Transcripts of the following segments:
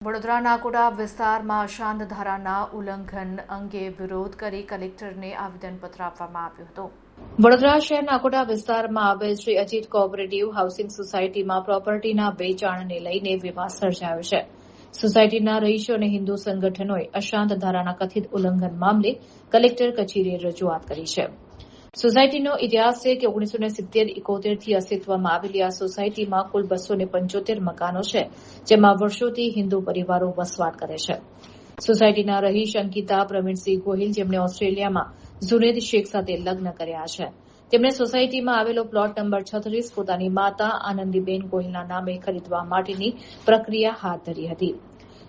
વડોદરા નાકોડા વિસ્તારમાં અશાંત ધારાના ઉલ્લંઘન અંગે વિરોધ કરી કલેક્ટરને આવેદનપત્ર આપવામાં આવ્યું હતું. વડોદરા શહેર નાકોડા વિસ્તારમાં આવેલ શ્રી અજીત કોઓપરેટિવ હાઉસિંગ સોસાયટીમાં પ્રોપર્ટીના વેચાણને લઈને વિવાદ સર્જાયો છે. સોસાયટીના રહીશો અને હિન્દુ સંગઠનોએ અશાંત ધારાના કથિત ઉલ્લંઘન મામલે કલેક્ટર કચેરીએ રજૂઆત કરી છે. સોસાયટીનો ઇતિહાસ છે કે 1970-71 થી અસ્તિત્વમાં આવેલી આ સોસાયટીમાં કુલ 275 મકાનો છે, જેમાં વર્ષોથી હિન્દુ પરિવારો વસવાટ કરે છે. સોસાયટીના રહીશ અંકિતા પ્રવીણસિંહ ગોહિલ, જેમણે ઓસ્ટ્રેલિયામાં ઝુનેદ શેખ સાથે લગ્ન કર્યા છે, તેમણે સોસાયટીમાં આવેલો પ્લોટ નંબર 36 પોતાની માતા આનંદીબેન ગોહિલના નામે ખરીદવા માટેની પ્રક્રિયા હાથ ધરી હતી.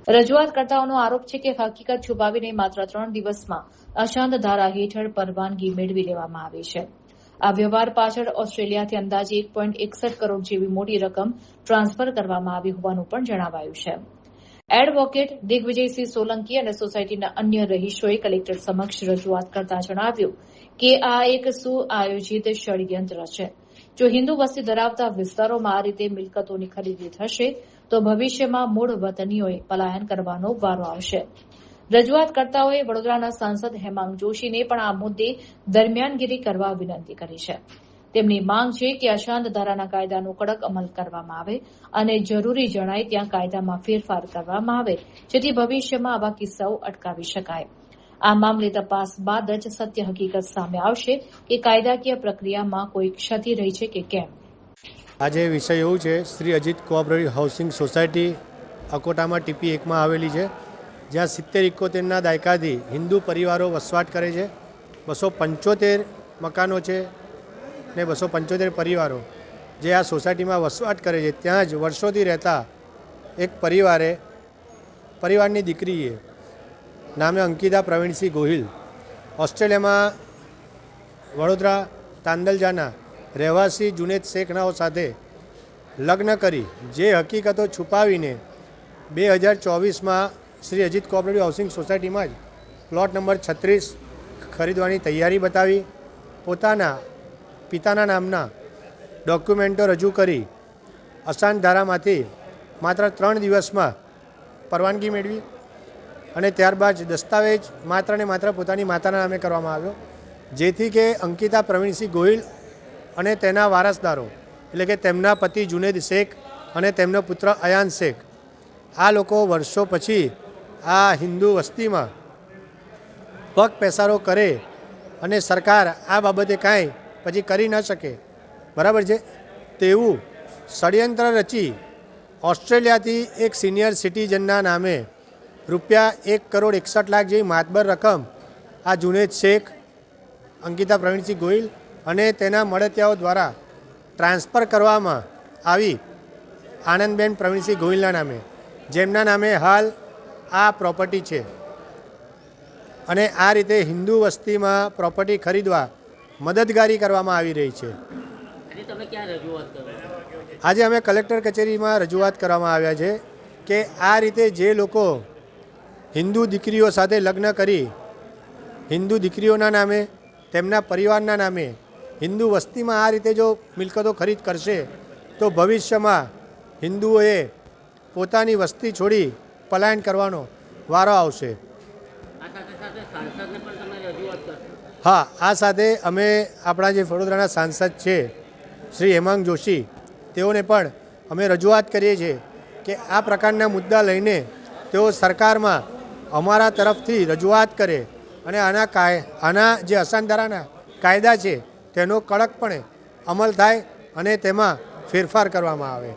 રજૂઆતકર્તાઓનો આરોપ છે કે હકીકત છુપાવીને માત્ર 3 દિવસમાં અશાંત ધારા હેઠળ પરવાનગી મેળવી લેવામાં આવી છે. આ વ્યવહાર પાછળ ઓસ્ટ્રેલિયાથી અંદાજે 1.61 કરોડ જેવી મોટી રકમ ટ્રાન્સફર કરવામાં આવી હોવાનું પણ જણાવાયું છે. એડવોકેટ દિગ્વિજયસિંહ સોલંકી અને સોસાયટીના અન્ય રહીશોએ કલેક્ટર સમક્ષ રજૂઆત કરતા જણાવ્યું કે આ એક સુઆયોજિત ષડયંત્ર છે. જો હિન્દુ વસ્તી ધરાવતા વિસ્તારોમાં આ રીતે મિલકતોની ખરીદી થશે તો ભવિષ્યમાં મૂળ વતનીઓએ પલાયન કરવાનો વારો આવશે. રજૂઆતકર્તાઓએ વડોદરાના સાંસદ હેમાંગ જોશીને પણ આ મુદ્દે દરમિયાનગીરી કરવા વિનંતી કરી છે. તેમની માંગ છે કે અશાંત ધારાના કાયદાનો કડક અમલ કરવામાં આવે અને જરૂરી જણાય ત્યાં કાયદામાં ફેરફાર કરવામાં આવે, જેથી ભવિષ્યમાં આવા કિસ્સાઓ અટકાવી શકાય. આ મામલે તપાસ બાદ જ સત્ય હકીકત સામે આવશે કે કાયદાકીય પ્રક્રિયામાં કોઈ ક્ષતિ રહી છે કે કેમ. આજે વિષય એવું છે, Shri Ajit cooperative housing society અકોટામાં ટીપી 1માં આવેલી છે, જ્યાં 70-71ના દાયકાથી હિન્દુ પરિવારો વસવાટ કરે છે. 275 મકાનો છે ને 275 પરિવારો જે આ સોસાયટીમાં વસવાટ કરે છે. ત્યાં જ વર્ષોથી રહેતા એક પરિવારની દીકરીએ નામે અંકિતા પ્રવીણસિંહ ગોહિલ ઓસ્ટ્રેલિયામાં વડોદરા તાંદલજાના રહેવાસી જુનેદ શેખનાઓ સાથે લગ્ન કરી જે હકીકતો છુપાવીને 2024માં શ્રી અજીત કોઓપરેટિવ હાઉસિંગ સોસાયટીમાં જ પ્લોટ નંબર 36 ખરીદવાની તૈયારી બતાવી પોતાના પિતાના નામના ડોક્યુમેન્ટો રજૂ કરી અશાંત ધારામાંથી માત્ર 3 દિવસમાં પરવાનગી મેળવી અને ત્યારબાદ દસ્તાવેજ માત્ર ને માત્ર પોતાની માતાના નામે કરવામાં આવ્યો, જેથી કે અંકિતા પ્રવીણસિંહ ગોહિલ અને તેના વારસદારો એટલે કે તેમના પતિ જુનેદ શેખ અને તેમનો પુત્ર અયાન શેખ આ લોકો વર્ષો પછી આ હિન્દુ વસ્તીમાં પગ પેસારો કરે અને સરકાર આ બાબતે કાંઈ પછી કરી ન શકે, બરાબર છે, તેવું ષડયંત્ર રચી ઓસ્ટ્રેલિયાથી એક સિનિયર સિટીઝનના નામે ₹1,61,00,000 જેવી માતબર રકમ આ જુનેદ શેખ, અંકિતા પ્રવીણસિંહ ગોહિલ અને તેના મળતિયાઓ દ્વારા ટ્રાન્સફર કરવામાં આવી આનંદબેન પ્રવીણસિંહ ગોહિલના નામે, જેમના નામે હાલ આ પ્રોપર્ટી છે. અને આ રીતે હિન્દુ વસ્તીમાં પ્રોપર્ટી ખરીદવા મદદગારી કરવામાં આવી રહી છે. આજે અમે કલેક્ટર કચેરીમાં રજૂઆત કરવામાં આવ્યા છે કે આ રીતે જે લોકો હિન્દુ દીકરીઓ સાથે લગ્ન કરી હિન્દુ દીકરીઓના નામે તેમના પરિવારના નામે હિન્દુ વસ્તીમાં આ રીતે જો મિલકતો ખરીદ કરશે તો ભવિષ્યમાં હિન્દુઓએ પોતાની વસ્તી છોડી પલાયન કરવાનો વારો આવશે. હા, આ સાથે અમે આપણા જે વડોદરાના સાંસદ છે શ્રી હેમાંગ જોશી, તેઓને પણ અમે રજૂઆત કરીએ છીએ કે આ પ્રકારના મુદ્દા લઈને તેઓ સરકારમાં અમારા તરફથી રજૂઆત કરે અને આના જે અશાંત ધારાના કાયદા છે તેનો કડકપણે અમલ થાય અને તેમાં ફેરફાર કરવામાં આવે.